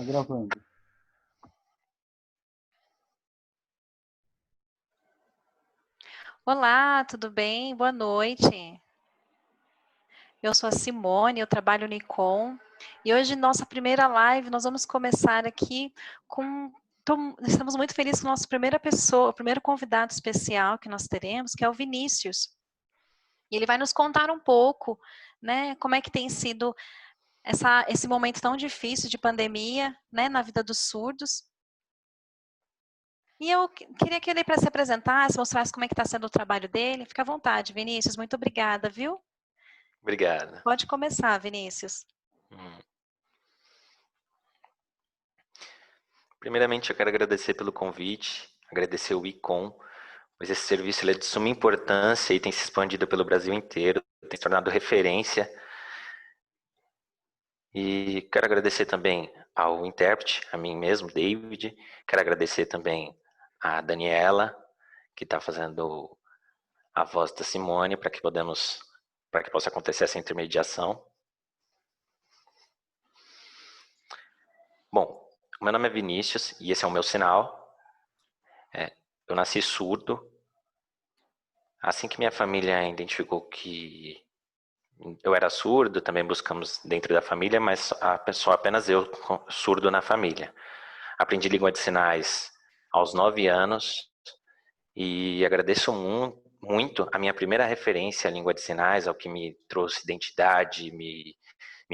Tá gravando. Olá, tudo bem? Boa noite. Eu sou a Simone, eu trabalho no ICOM e hoje nossa primeira live nós vamos começar aqui com estamos muito felizes com a nossa primeira pessoa, o primeiro convidado especial que nós teremos, que é o Vinícius. E ele vai nos contar um pouco, né, como é que tem sido esse momento tão difícil de pandemia, né, na vida dos surdos. E eu queria que ele se apresentasse, mostrasse como é que está sendo o trabalho dele. Fica à vontade, Vinícius, muito obrigada, viu? Obrigado. Pode começar, Vinícius. Hum. Primeiramente, eu quero agradecer pelo convite, agradecer o ICOM, pois esse serviço ele é de suma importância e tem se expandido pelo Brasil inteiro, tem se tornado referência. E quero agradecer também ao intérprete, a mim mesmo, David. Quero agradecer também a Daniela, que está fazendo a voz da Simone, para que possa acontecer essa intermediação. Bom, meu nome é Vinícius e esse é o meu sinal. Eu nasci surdo. Assim que minha família identificou que eu era surdo, também buscamos dentro da família, mas só apenas eu surdo na família. Aprendi língua de sinais aos 9 anos e agradeço muito a minha primeira referência à língua de sinais, ao que me trouxe identidade, me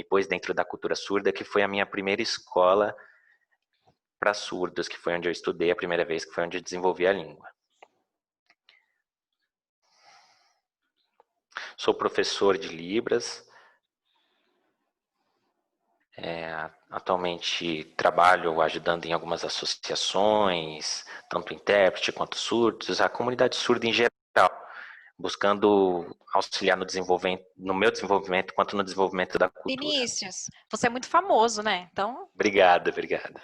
pôs dentro da cultura surda, que foi a minha primeira escola para surdos, que foi onde eu estudei a primeira vez, que foi onde eu desenvolvi a língua. Sou professor de Libras. Atualmente trabalho ajudando em algumas associações, tanto intérprete quanto surdos, a comunidade surda em geral, buscando auxiliar no meu desenvolvimento quanto no desenvolvimento da cultura. Vinícius, você é muito famoso, né? Obrigada, obrigada.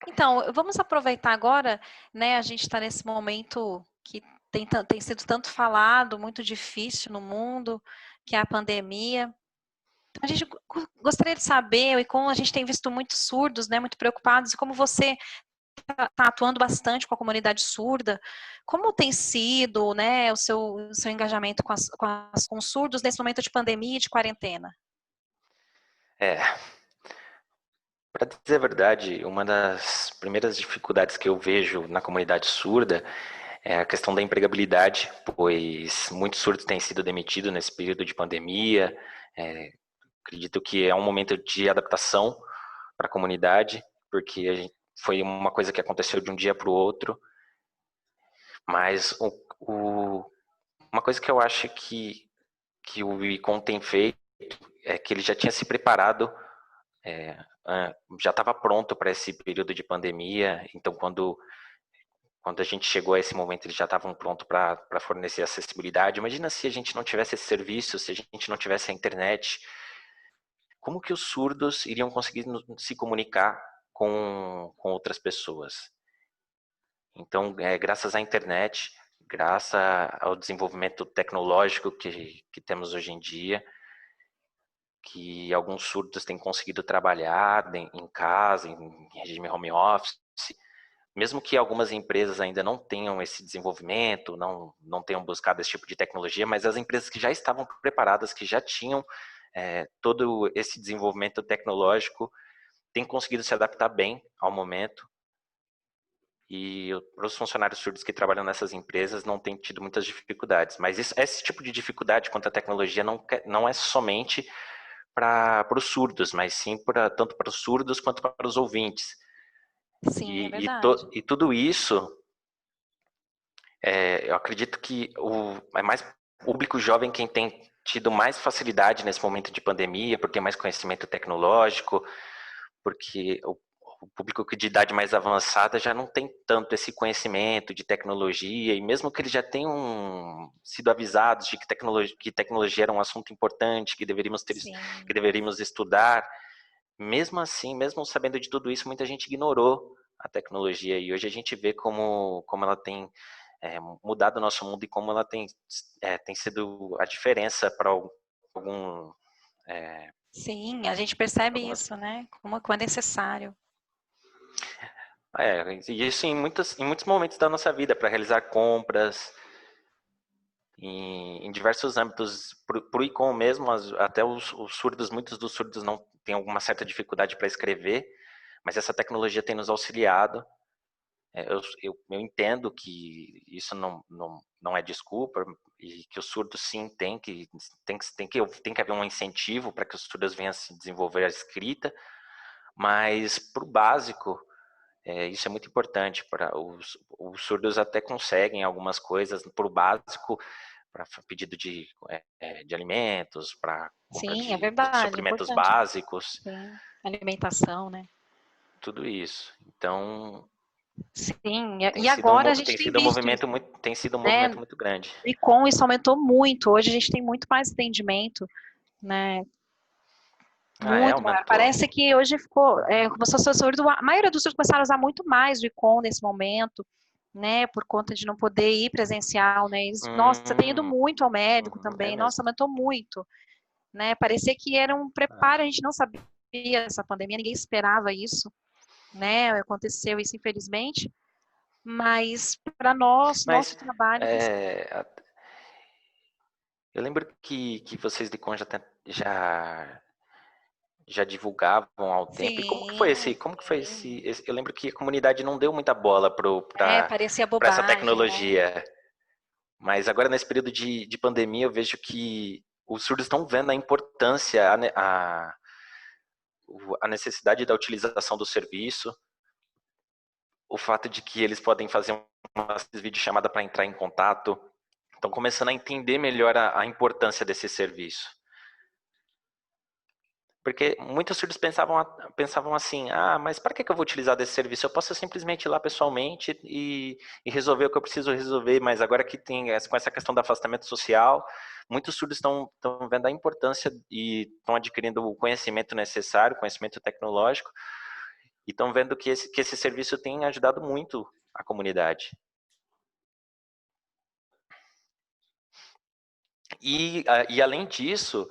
Então, vamos aproveitar agora, né? A gente está nesse momento que tem sido tanto falado, muito difícil no mundo, que é a pandemia. Então, a gente gostaria de saber, e como a gente tem visto muitos surdos, né? Muito preocupados, e como você está atuando bastante com a comunidade surda, como tem sido, né? O seu engajamento com os surdos nesse momento de pandemia e de quarentena? É, para dizer a verdade, uma das primeiras dificuldades que eu vejo na comunidade surda é a questão da empregabilidade, pois muitos surdos têm sido demitidos nesse período de pandemia. Acredito que é um momento de adaptação para a comunidade, porque foi uma coisa que aconteceu de um dia para o outro. Mas uma coisa que eu acho que o Icon tem feito é que ele já tinha se preparado, já estava pronto para esse período de pandemia. Então, quando a gente chegou a esse momento, eles já estavam prontos para fornecer acessibilidade. Imagina se a gente não tivesse esse serviço, se a gente não tivesse a internet. Como que os surdos iriam conseguir se comunicar com outras pessoas? Então, graças à internet, graças ao desenvolvimento tecnológico que temos hoje em dia, que alguns surdos têm conseguido trabalhar em casa, em regime home office, mesmo que algumas empresas ainda não tenham esse desenvolvimento, não tenham buscado esse tipo de tecnologia, mas as empresas que já estavam preparadas, que já tinham todo esse desenvolvimento tecnológico, têm conseguido se adaptar bem ao momento. E os funcionários surdos que trabalham nessas empresas não têm tido muitas dificuldades. Mas esse tipo de dificuldade quanto à tecnologia não é somente para os surdos, mas sim tanto para os surdos quanto para os ouvintes. Sim, é E, e, verdade. to, e tudo isso, eu acredito que é mais público jovem quem tem tido mais facilidade nesse momento de pandemia, por ter mais conhecimento tecnológico, porque o público que de idade mais avançada já não tem tanto esse conhecimento de tecnologia, e mesmo que eles já tenham sido avisados de que tecnologia era um assunto importante, que Sim. deveríamos estudar, mesmo assim, mesmo sabendo de tudo isso, muita gente ignorou a tecnologia, e hoje a gente vê como ela tem mudado o nosso mundo e como ela tem sido a diferença para algum, Sim, a gente percebe Algumas, isso, né? Como é necessário. e isso em muitos momentos da nossa vida, para realizar compras, em diversos âmbitos, para o ICOM mesmo, até os surdos, muitos dos surdos não têm alguma certa dificuldade para escrever, mas essa tecnologia tem nos auxiliado. Eu entendo que isso não é desculpa e que os surdos sim tem que haver um incentivo para que os surdos venham a se desenvolver a escrita, mas para o básico, isso é muito importante. Para os surdos até conseguem algumas coisas para o básico, para pedido de alimentos, para compra Sim, é de verdade, suprimentos importante. básicos, Sim, alimentação, né? tudo isso. Então, Sim, e agora a gente tem visto isso, tem sido um né? movimento muito grande. E com isso aumentou muito. Hoje a gente tem muito mais atendimento, né? Muito maior. Aumentou. Parece que hoje ficou, começou a ser surdo, a maioria dos surdos começaram a usar muito mais o ICOM nesse momento, né? Por conta de não poder ir presencial, né? Eles, nossa, tem ido muito ao médico É também, nossa, mesmo. aumentou muito, né? Parecia que era um preparo, a gente não sabia essa pandemia, ninguém esperava isso, né? Aconteceu isso, infelizmente, mas para nós, nosso Mas trabalho tem sido. é, eu lembro que vocês de Con já divulgavam há um tempo. E Sim, como que foi sim. eu lembro que a comunidade não deu muita bola para Parecia essa bobagem, né? tecnologia. Mas agora, nesse período de pandemia, eu vejo que os surdos estão vendo a importância, a necessidade da utilização do serviço, o fato de que eles podem fazer uma videochamada para entrar em contato. Estão começando a entender melhor a importância desse serviço. Porque muitos surdos pensavam assim, mas para que eu vou utilizar desse serviço? Eu posso simplesmente ir lá pessoalmente e resolver o que eu preciso resolver, mas agora que tem com essa questão do afastamento social, muitos surdos estão vendo a importância e estão adquirindo o conhecimento necessário, conhecimento tecnológico, e estão vendo que esse serviço tem ajudado muito a comunidade. E além disso,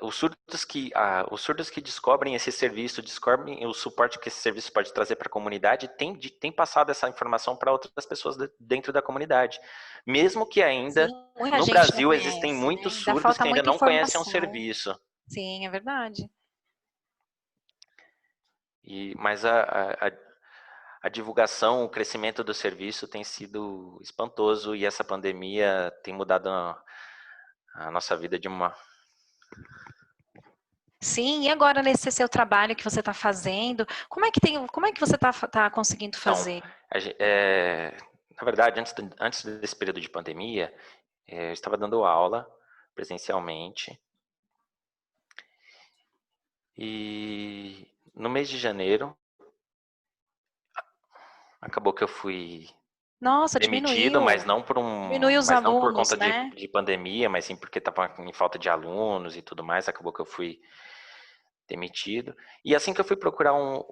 os surdos que descobrem esse serviço, descobrem o suporte que esse serviço pode trazer para a comunidade, têm passado essa informação para outras pessoas dentro da comunidade. Mesmo que Sim, ainda, muita no gente não Brasil, existem conhece, né? muitos Ainda surdos falta que ainda muita não conhecem o informação. serviço. Sim, é verdade. Mas a divulgação, o crescimento do serviço tem sido espantoso e essa pandemia tem mudado a nossa vida de uma. Sim, e agora nesse seu trabalho que você está fazendo, como é que você está conseguindo Então, fazer? na verdade, antes desse período de pandemia, eu estava dando aula presencialmente e no mês de janeiro acabou que eu fui Nossa, demitido, diminuiu. Diminuiu os mas não por alunos, conta né? de pandemia, mas sim porque estava em falta de alunos e tudo mais. Acabou que eu fui demitido. E assim que eu fui procurar um,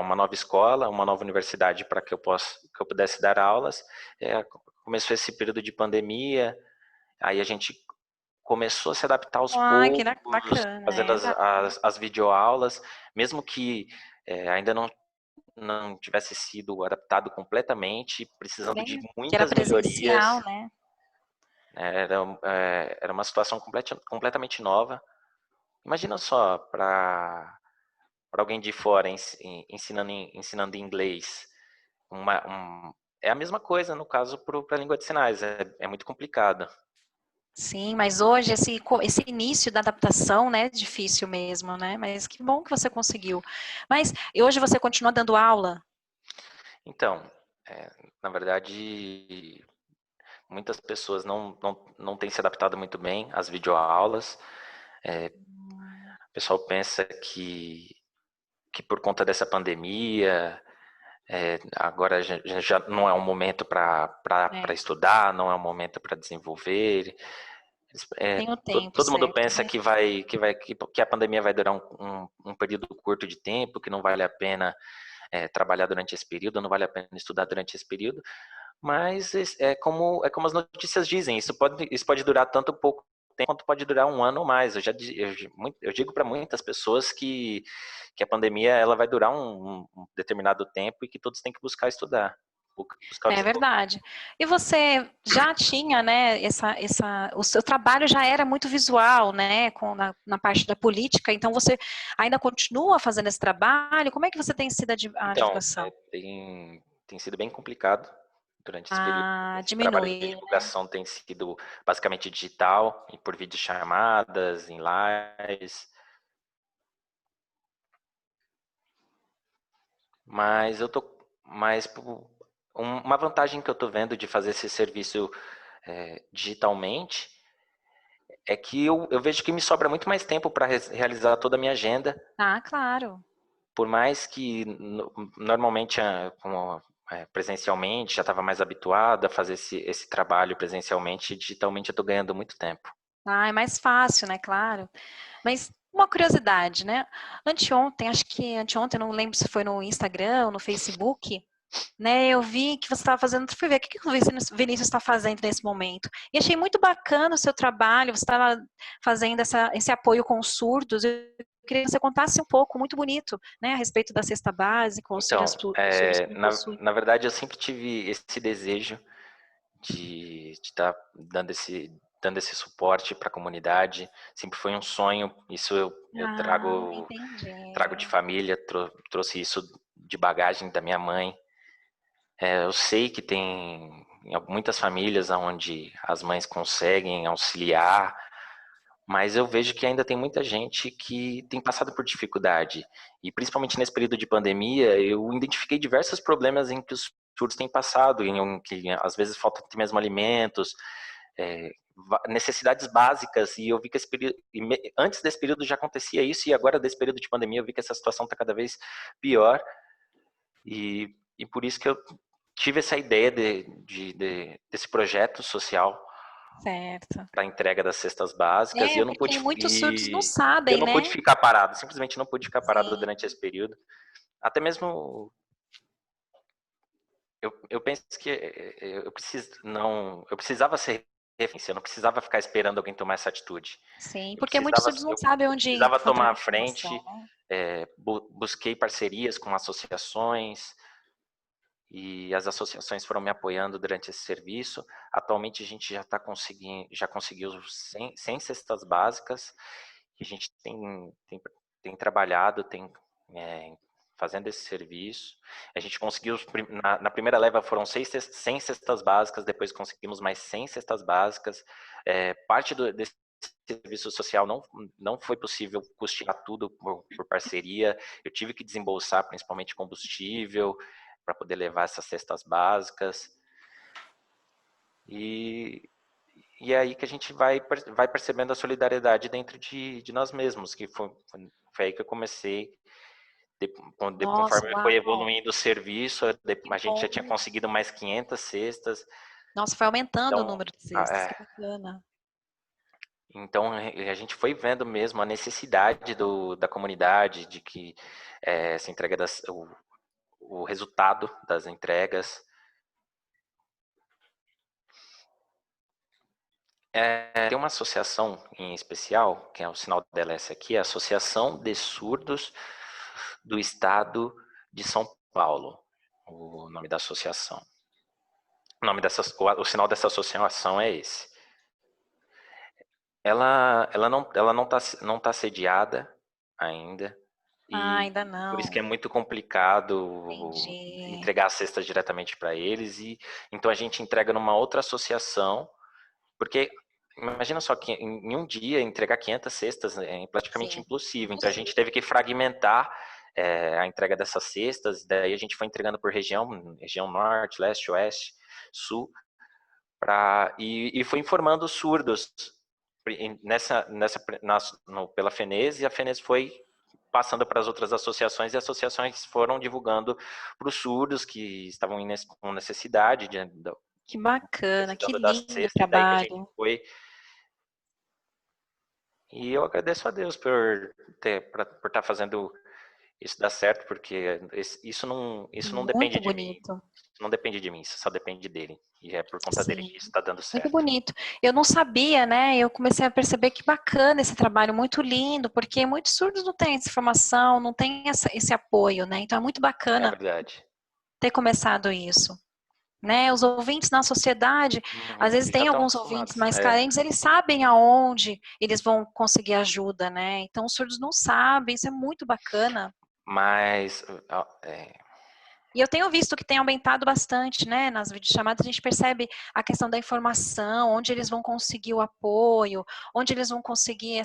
uma nova escola, uma nova universidade para que que eu pudesse dar aulas, começou esse período de pandemia. Aí a gente começou a se adaptar aos Ah, que poucos, bacana, fazendo é. as videoaulas, mesmo que ainda não tivesse sido adaptado completamente, precisando de Que era muitas presencial, melhorias. né? Era uma situação completamente nova. Imagina só, para alguém de fora ensinando inglês, uma, um, é a mesma coisa no caso para a língua de sinais, é muito complicado. Sim, mas hoje esse início da adaptação, né, é difícil mesmo, né? Mas que bom que você conseguiu. Mas e hoje você continua dando aula? Então, na verdade, muitas pessoas não têm se adaptado muito bem às videoaulas. O pessoal pensa que por conta dessa pandemia, agora já não é um momento para É, estudar, não é um momento para desenvolver. tem o tempo Todo mundo certo, pensa né? que a pandemia vai durar um período curto de tempo, que não vale a pena trabalhar durante esse período, não vale a pena estudar durante esse período, mas é como as notícias dizem, isso pode durar tanto pouco tempo quanto pode durar um ano ou mais. Eu digo para muitas pessoas que a pandemia ela vai durar um determinado tempo e que todos têm que buscar estudar. Buscar o É verdade. E você já tinha, né, o seu trabalho já era muito visual, né, na parte da política, então você ainda continua fazendo esse trabalho? Como é que você tem sido a Então, divulgação? tem sido bem complicado durante esse período. Ah, Esse trabalho de diminui. divulgação tem sido basicamente digital e por videochamadas, em lives. Mas uma vantagem que eu estou vendo de fazer esse serviço digitalmente é que eu vejo que me sobra muito mais tempo para realizar toda a minha agenda, Ah, claro. por mais que normalmente presencialmente já estava mais habituado a fazer esse trabalho presencialmente, digitalmente eu estou ganhando muito tempo. Ah, é mais fácil, né, claro. Mas uma curiosidade, né? Anteontem, acho que anteontem, não lembro se foi no Instagram ou no Facebook, né? Eu vi que você estava fazendo, fui ver o que o Vinícius está fazendo nesse momento. E achei muito bacana o seu trabalho, você estava fazendo esse apoio com os surdos. Eu queria que você contasse um pouco, muito bonito, né, a respeito da cesta básica, o auxílio Então, aos surdos que não possuem. na verdade, eu sempre tive esse desejo de estar dando esse suporte para a comunidade. Sempre foi um sonho. Isso eu Ah, trago de entendi. família, trouxe isso de bagagem da minha mãe. Eu sei que tem muitas famílias onde as mães conseguem auxiliar, mas eu vejo que ainda tem muita gente que tem passado por dificuldade. E principalmente nesse período de pandemia, eu identifiquei diversos problemas em que os surdos têm passado, em que às vezes falta até mesmo alimentos, é, necessidades básicas. E eu vi que antes desse período já acontecia isso, e agora desse período de pandemia eu vi que essa situação está cada vez pior. E por isso que eu tive essa ideia desse projeto social Certo. para a entrega das cestas básicas É, porque muitos surdos não e eu sabem, não né? pude ficar parado, simplesmente não pude ficar parado Sim, durante esse período. Até mesmo eu penso que eu precisava ser referência, eu não precisava ficar esperando alguém tomar essa atitude. sim, Eu porque muitos precisava surdos não sabem eu onde precisava encontrar tomar a informação, frente, né? busquei parcerias com associações e as associações foram me apoiando durante esse serviço. Atualmente a gente já conseguiu 100 cestas básicas, que a gente tem trabalhado, é, fazendo esse serviço. A gente conseguiu, na primeira leva foram 100 cestas básicas, depois conseguimos mais 100 cestas básicas. Parte desse serviço social não foi possível custear tudo por parceria. Eu tive que desembolsar principalmente combustível para poder levar essas cestas básicas. E, e é aí que a gente vai percebendo a solidariedade dentro de nós mesmos, que foi aí que eu comecei. Nossa, Conforme foi uau, evoluindo o serviço, que a gente já tinha bom. conseguido mais 500 cestas. Nossa, foi aumentando o Então, número de a- cestas, que é, bacana. então a gente foi vendo mesmo a necessidade da comunidade, de que essa entrega o resultado das entregas. Tem uma associação em especial, que é o sinal dela é essa aqui, a Associação de Surdos do Estado de São Paulo, o nome da associação. O sinal dessa associação é esse. Ela não tá sediada ainda, Ah, e ainda por isso que não. é muito complicado Entendi. entregar as cestas diretamente para eles, e então a gente entrega numa outra associação. Porque imagina só que em um dia entregar 500 cestas é praticamente Sim. impossível. Então a gente Impossível. teve que fragmentar a entrega dessas cestas. Daí a gente foi entregando por região norte, leste, oeste, sul, e foi informando os surdos pela FENES, e a FENES foi passando para as outras associações, e as associações foram divulgando para os surdos que estavam com necessidade Que bacana, que precisando da lindo cesta, e daí que a gente trabalho. foi. E eu agradeço a Deus por estar fazendo Isso dá certo porque isso não depende Muito de mim. bonito. Isso não depende de mim, isso só depende dele. E é por conta dele Sim, que isso está dando muito certo. bonito. Eu não sabia, né? Eu comecei a perceber que bacana esse trabalho, muito lindo, porque muitos surdos não têm essa informação, não têm esse apoio, né? Então é muito É bacana verdade. ter começado isso. Né, os ouvintes na sociedade, às vezes Já tem estão alguns ouvintes acostumados. mais carentes, eles sabem aonde eles vão conseguir ajuda, né? Então os surdos não sabem, isso é muito bacana. Mas E eu tenho visto que tem aumentado bastante, né? Nas videochamadas a gente percebe a questão da informação, onde eles vão conseguir o apoio, onde eles vão conseguir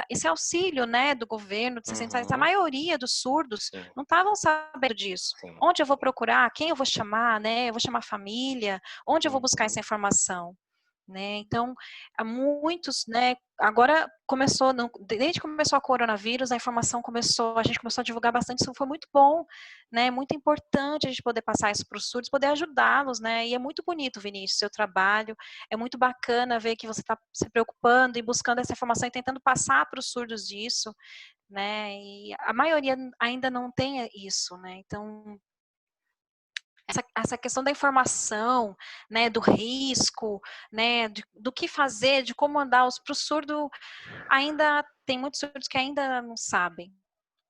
esse auxílio, né, do governo de 60 reais. A uhum, maioria dos surdos sim, não estavam sabendo disso. sim. Onde eu vou procurar? Quem eu vou chamar, né? Eu vou chamar a família? Onde eu vou buscar essa Uhum, informação? Né? Então, há muitos, né? Agora começou, desde que começou a coronavírus, a informação começou, a gente começou a divulgar bastante, isso foi muito bom, né? Muito importante a gente poder passar isso para os surdos, poder ajudá-los, né? E é muito bonito, Vinícius, seu trabalho, é muito bacana ver que você está se preocupando e buscando essa informação e tentando passar para os surdos isso, né? E a maioria ainda não tem isso, né? Então essa questão da informação, né, do risco, né, do que fazer, de como andar, para o surdo ainda tem muitos surdos que ainda não sabem,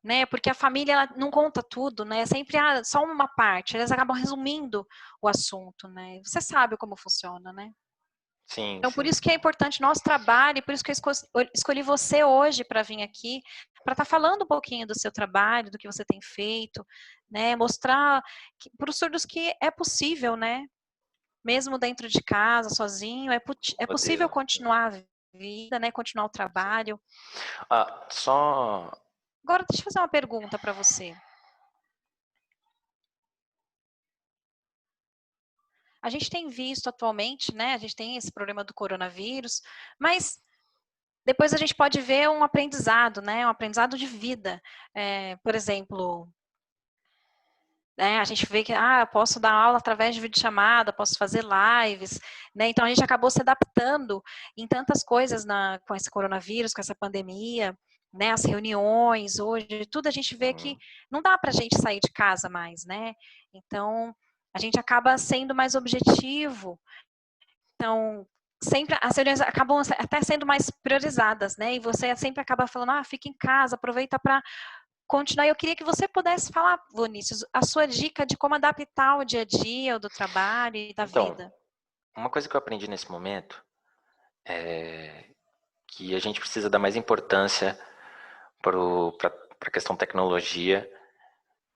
né, porque a família ela não conta tudo, né, sempre só uma parte, eles acabam resumindo o assunto, né, você sabe como funciona, né. sim, Então, por sim. isso que é importante nosso trabalho, e por isso que eu escolhi você hoje para vir aqui, para estar falando um pouquinho do seu trabalho, do que você tem feito, né? Mostrar para os surdos que é possível, né? Mesmo dentro de casa, sozinho, é possível Modelo. continuar a vida, né? Continuar o Sim. trabalho. Só. Agora, deixa eu fazer uma pergunta para você. A gente tem visto atualmente, né? A gente tem esse problema do coronavírus, mas depois a gente pode ver um aprendizado, né? Um aprendizado de vida. Por exemplo, né, a gente vê que eu posso dar aula através de videochamada, posso fazer lives, né? Então a gente acabou se adaptando em tantas coisas com esse coronavírus, com essa pandemia, né? As reuniões, hoje, tudo a gente vê que Uhum. não dá para a gente sair de casa mais, né? Então a gente acaba sendo mais objetivo. Então, sempre as reuniões acabam até sendo mais priorizadas, né? E você sempre acaba falando, fica em casa, aproveita para continuar. Eu queria que você pudesse falar, Vinícius, a sua dica de como adaptar o dia a dia, o do trabalho e da Então, vida. uma coisa que eu aprendi nesse momento é que a gente precisa dar mais importância para a questão tecnologia,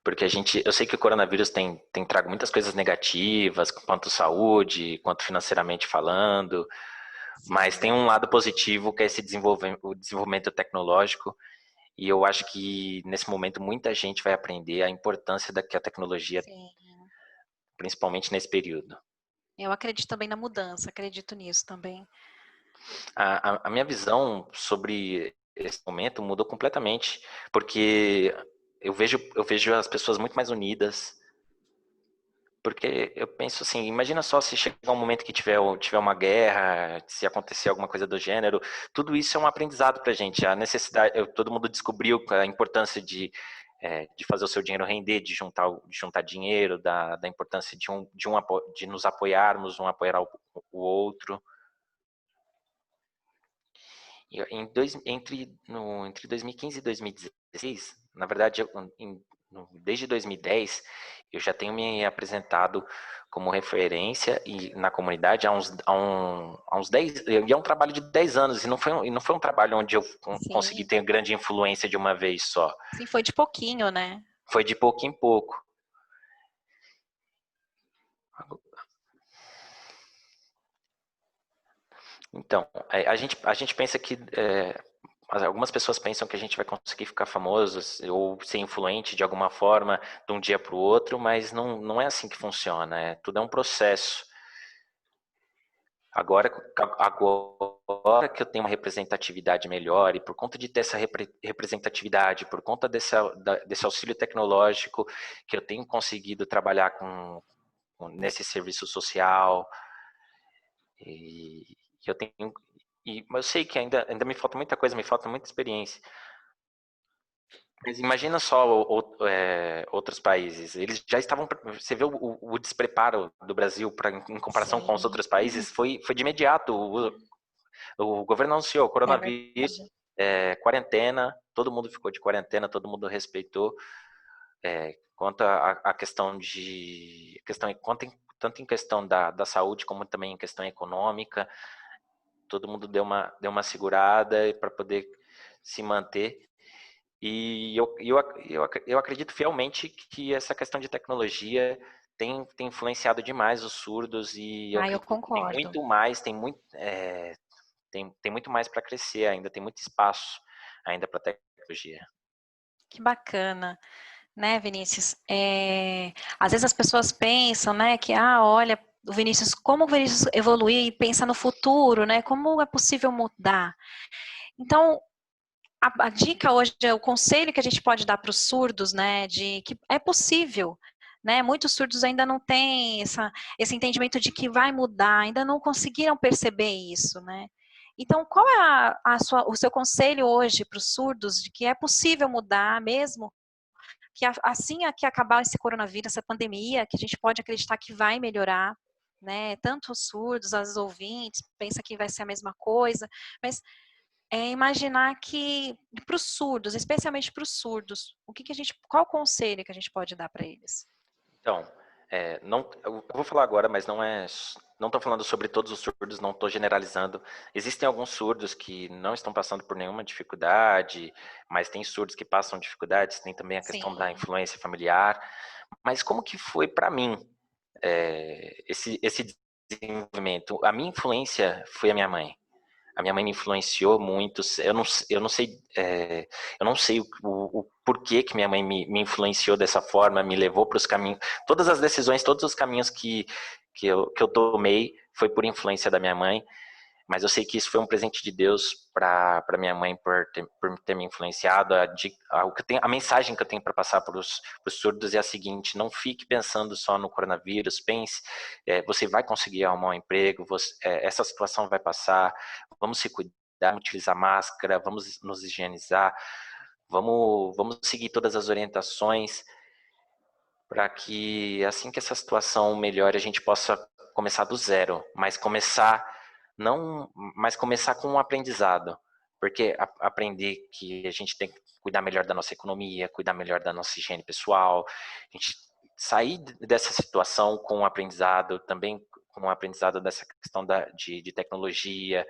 porque eu sei que o coronavírus tem trago muitas coisas negativas, quanto saúde, quanto financeiramente falando, mas tem Sim, um lado positivo que é o desenvolvimento tecnológico, e eu acho que nesse momento muita gente vai aprender a importância da que a tecnologia, sim. principalmente nesse período. Eu acredito também na mudança, acredito nisso também. A minha visão sobre esse momento mudou completamente, porque eu vejo as pessoas muito mais unidas, porque eu penso assim, imagina só se chegar um momento que tiver uma guerra, se acontecer alguma coisa do gênero, tudo isso é um aprendizado para a gente, a necessidade, todo mundo descobriu a importância de fazer o seu dinheiro render, de juntar dinheiro, da importância de nos apoiarmos, um apoiar o outro. Entre 2015 e 2016, na verdade, desde 2010, eu já tenho me apresentado como referência na comunidade há uns 10, e é um trabalho de 10 anos, e não foi um trabalho onde eu consegui Sim, ter grande influência de uma vez só. sim, foi de pouquinho, né? Foi de pouco em pouco. Então, a gente pensa que algumas pessoas pensam que a gente vai conseguir ficar famoso ou ser influente de alguma forma de um dia para o outro, mas não é assim que funciona. Tudo é um processo. Agora, agora que eu tenho uma representatividade melhor e por conta de ter essa representatividade, por conta desse auxílio tecnológico que eu tenho conseguido trabalhar nesse serviço social, e eu tenho mas eu sei que ainda me falta muita coisa, me falta muita experiência. Mas imagina só outros países. Eles já estavam. Você vê o despreparo do Brasil em comparação com os Sim, outros países, foi de imediato. O governo anunciou é coronavírus, verdade. quarentena, todo mundo ficou de quarentena, todo mundo respeitou. Quanto à questão tanto em questão da saúde como também em questão econômica, todo mundo deu uma segurada para poder se manter. E eu acredito fielmente que essa questão de tecnologia tem influenciado demais os surdos e eu Ah, eu acredito que tem concordo. muito mais, tem muito mais para crescer ainda, tem muito espaço ainda para tecnologia. Que bacana, né, Vinícius? Às vezes as pessoas pensam, né, que, olha, como o Vinícius evoluir e pensa no futuro, né? Como é possível mudar? Então, a dica hoje, o conselho que a gente pode dar para os surdos, né, de que é possível, né? Muitos surdos ainda não têm esse entendimento de que vai mudar, ainda não conseguiram perceber isso, né? Então, qual é o seu conselho hoje para os surdos de que é possível mudar mesmo? Que assim que acabar esse coronavírus, essa pandemia, que a gente pode acreditar que vai melhorar, né? Tanto os surdos, as ouvintes, pensa que vai ser a mesma coisa, mas imaginar que para os surdos, especialmente para os surdos, qual o conselho que a gente pode dar para eles? Então, não, eu vou falar agora, mas não estou falando sobre todos os surdos, não estou generalizando. Existem alguns surdos que não estão passando por nenhuma dificuldade, mas tem surdos que passam dificuldades, tem também a questão da Sim, influência familiar. Mas como que foi para mim esse desenvolvimento? A minha influência foi a minha mãe. A minha mãe me influenciou muito. Eu não sei o porquê que minha mãe me influenciou dessa forma, me levou para os caminhos. Todas as decisões, todos os caminhos que eu tomei foi por influência da minha mãe. Mas eu sei que isso foi um presente de Deus para minha mãe por ter me influenciado. A mensagem que eu tenho para passar para os surdos é a seguinte: não fique pensando só no coronavírus, pense, você vai conseguir arrumar um emprego, essa situação vai passar, vamos se cuidar, vamos utilizar máscara, vamos nos higienizar, vamos seguir todas as orientações para que assim que essa situação melhore a gente possa começar do zero, mas começar não, mas começar com um aprendizado, porque aprender que a gente tem que cuidar melhor da nossa economia, cuidar melhor da nossa higiene pessoal, a gente sair dessa situação com um aprendizado, também com um aprendizado dessa questão de tecnologia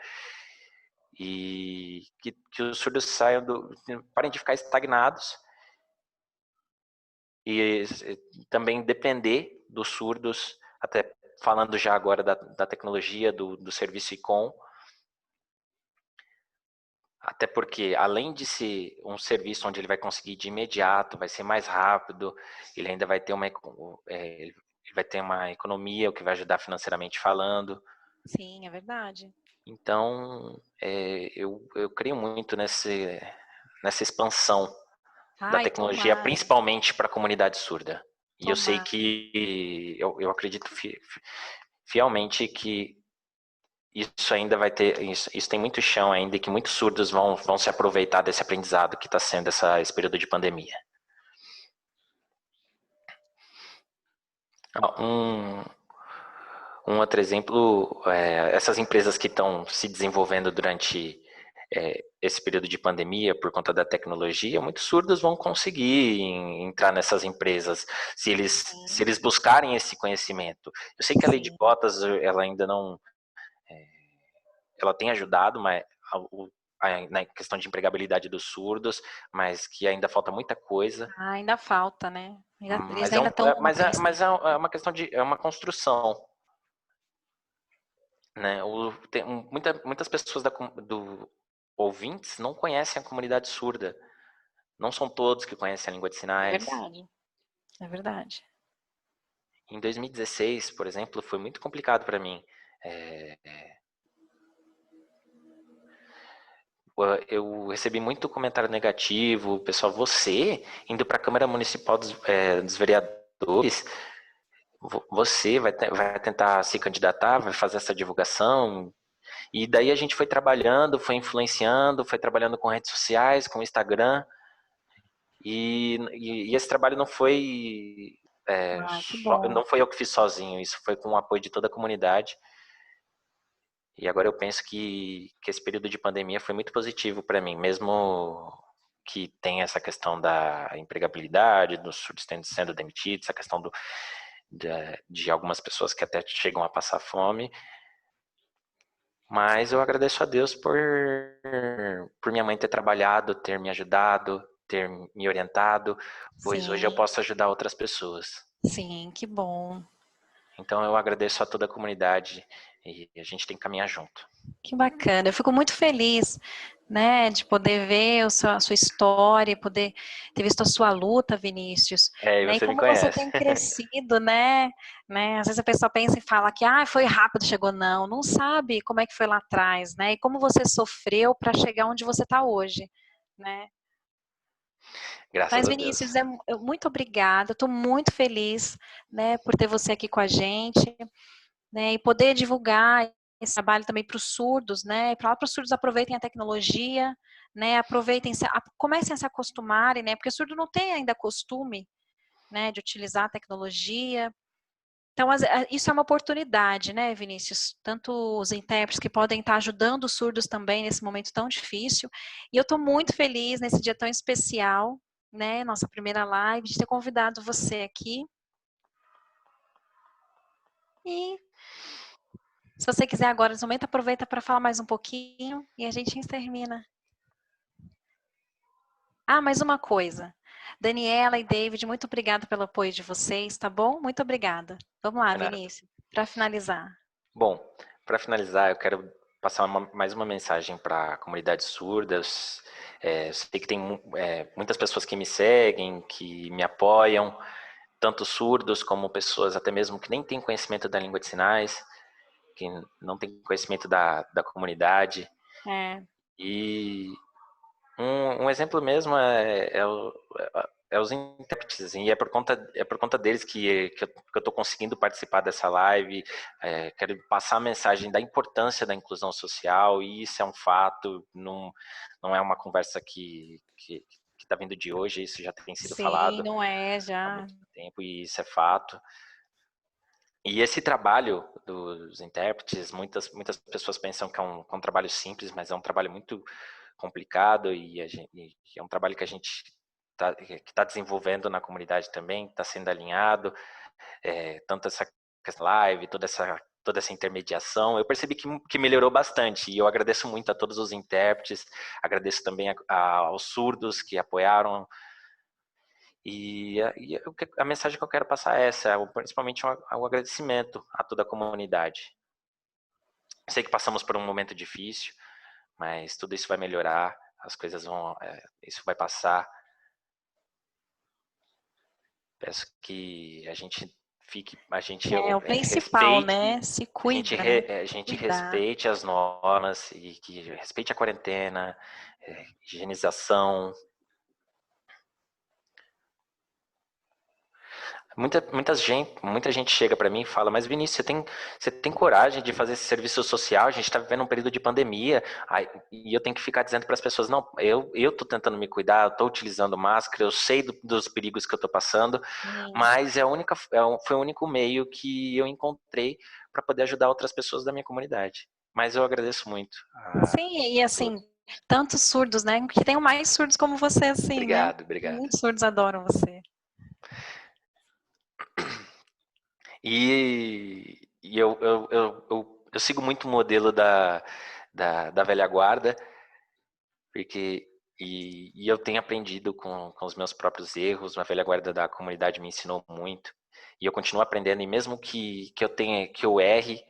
e que os surdos parem de ficar estagnados e também depender dos surdos, até falando já agora da tecnologia, do serviço ICOM, até porque além de ser um serviço onde ele vai conseguir de imediato, vai ser mais rápido, ele ainda vai ter ele vai ter uma economia, o que vai ajudar financeiramente falando. sim, é verdade. Então, eu creio muito nessa expansão da Ai, tecnologia, tomara, principalmente para a comunidade surda. E eu sei tomara. que eu acredito fielmente que isso ainda vai ter, isso tem muito chão ainda e que muitos surdos vão se aproveitar desse aprendizado que está sendo esse período de pandemia. Um outro exemplo, essas empresas que estão se desenvolvendo durante esse período de pandemia por conta da tecnologia, muitos surdos vão conseguir entrar nessas empresas se eles buscarem esse conhecimento. Eu sei que a lei de Sim. cotas, ela ainda não, ela tem ajudado, mas na questão de empregabilidade dos surdos, mas que ainda falta muita coisa. Ainda falta, né? Eles Mas é, ainda um, estão mas é, pensando. mas é uma questão é uma construção, né? Muitas pessoas do ouvintes não conhecem a comunidade surda. Não são todos que conhecem a língua de É sinais. verdade, é verdade. Em 2016, por exemplo, foi muito complicado para mim. É, eu recebi muito comentário negativo, pessoal, você indo para a Câmara Municipal dos Vereadores, você vai tentar se candidatar, vai fazer essa divulgação. E daí a gente foi trabalhando, foi influenciando, foi trabalhando com redes sociais, com Instagram. E esse trabalho não foi Que bom. não foi eu que fiz sozinho, isso foi com o apoio de toda a comunidade. E agora eu penso que esse período de pandemia foi muito positivo para mim, mesmo que tem essa questão da empregabilidade, dos surdos sendo demitidos, essa questão de algumas pessoas que até chegam a passar fome. Mas eu agradeço a Deus por minha mãe ter trabalhado, ter me ajudado, ter me orientado, pois hoje eu Sim, posso ajudar outras pessoas. sim, que bom. Então eu agradeço a toda a comunidade e a gente tem que caminhar junto. Que bacana. Eu fico muito feliz, né, de poder ver a sua história, poder ter visto a sua luta, Vinícius, É, e né, e você me como você conhece. tem crescido, né, às vezes a pessoa pensa e fala que, foi rápido, chegou, não sabe como é que foi lá atrás, né, e como você sofreu para chegar onde você está hoje, né. Graças Mas, a Vinícius, Deus. muito obrigada, estou muito feliz, né, por ter você aqui com a gente, né, e poder divulgar esse trabalho também para os surdos, né, para os surdos aproveitem a tecnologia, né, comecem a se acostumarem, né, porque o surdo não tem ainda costume, né, de utilizar a tecnologia. Então, isso é uma oportunidade, né, Vinícius? Tanto os intérpretes que podem estar ajudando os surdos também nesse momento tão difícil. E eu estou muito feliz nesse dia tão especial, né, nossa primeira live, de ter convidado você aqui. E se você quiser agora, nesse momento, aproveita para falar mais um pouquinho e a gente termina. Mais uma coisa. Daniela e David, muito obrigada pelo apoio de vocês, tá bom? Muito obrigada. Vamos lá, É nada. Vinícius, para finalizar. Bom, para finalizar, eu quero passar mais uma mensagem para a comunidade surdas. Eu sei que tem muitas pessoas que me seguem, que me apoiam, tanto surdos como pessoas até mesmo que nem têm conhecimento da língua de sinais, que não têm conhecimento da comunidade. É, E um exemplo mesmo é os intérpretes, e é por conta deles que eu estou conseguindo participar dessa live. Quero passar a mensagem da importância da inclusão social, e isso é um fato, não é uma conversa que está vindo de hoje, isso já tem sido sim, falado não é, há já. muito tempo, e isso é fato. E esse trabalho dos intérpretes, muitas pessoas pensam que é um trabalho simples, mas é um trabalho muito complicado, e é um trabalho que a gente está desenvolvendo na comunidade também, está sendo alinhado, tanto essa live, toda essa intermediação, eu percebi que melhorou bastante, e eu agradeço muito a todos os intérpretes, agradeço também aos surdos que apoiaram, a mensagem que eu quero passar é essa, principalmente um agradecimento a toda a comunidade. Sei que passamos por um momento difícil, mas tudo isso vai melhorar, as coisas isso vai passar. Peço que a gente É o principal, respeite, né? Se cuida, né? a gente Cuidar. respeite as normas e que respeite a quarentena, higienização. Muita gente chega para mim e fala, mas Vinícius, você tem coragem de fazer esse serviço social? A gente está vivendo um período de pandemia, e eu tenho que ficar dizendo para as pessoas, não, eu estou tentando me cuidar, eu estou utilizando máscara, eu sei dos perigos que eu estou passando, Sim. mas foi o único meio que eu encontrei para poder ajudar outras pessoas da minha comunidade. Mas eu agradeço muito Sim, e a todos. assim, tantos surdos, né? Que tenham mais surdos como você, assim, né? Obrigado, obrigado. Muitos surdos adoram você. Eu sigo muito o modelo da velha guarda, porque e eu tenho aprendido com os meus próprios erros. A velha guarda da comunidade me ensinou muito, e eu continuo aprendendo. E mesmo que eu erre,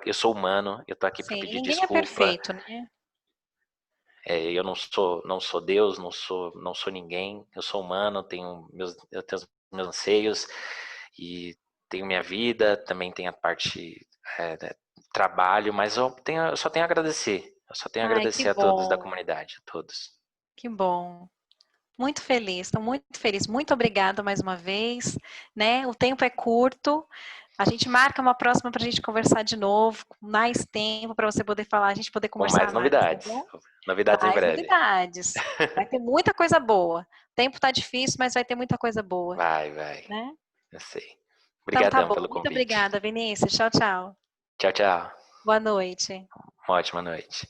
eu sou humano, eu tô aqui para Sim, pedir ninguém é desculpa. perfeito, né? Eu não sou Deus, não sou ninguém. Eu sou humano, eu tenho os meus anseios e tenho minha vida. Também tenho a parte trabalho, mas eu só tenho a agradecer. Eu só tenho a Ai, que agradecer a todos da bom, comunidade, a todos. que bom. Muito feliz, estou muito feliz. Muito obrigada mais uma vez, né? O tempo é curto. A gente marca uma próxima para a gente conversar de novo, com mais tempo para você poder falar, a gente poder Com conversar mais mais, tá novidades. bom? Novidades em Mais breve. novidades. Vai ter muita coisa boa. O tempo tá difícil, mas vai ter muita coisa boa, Vai. né? Eu sei. Então tá Obrigadão bom. pelo Muito convite. obrigada, Vinícius. Tchau, tchau. Tchau, tchau. Boa noite. Uma ótima noite.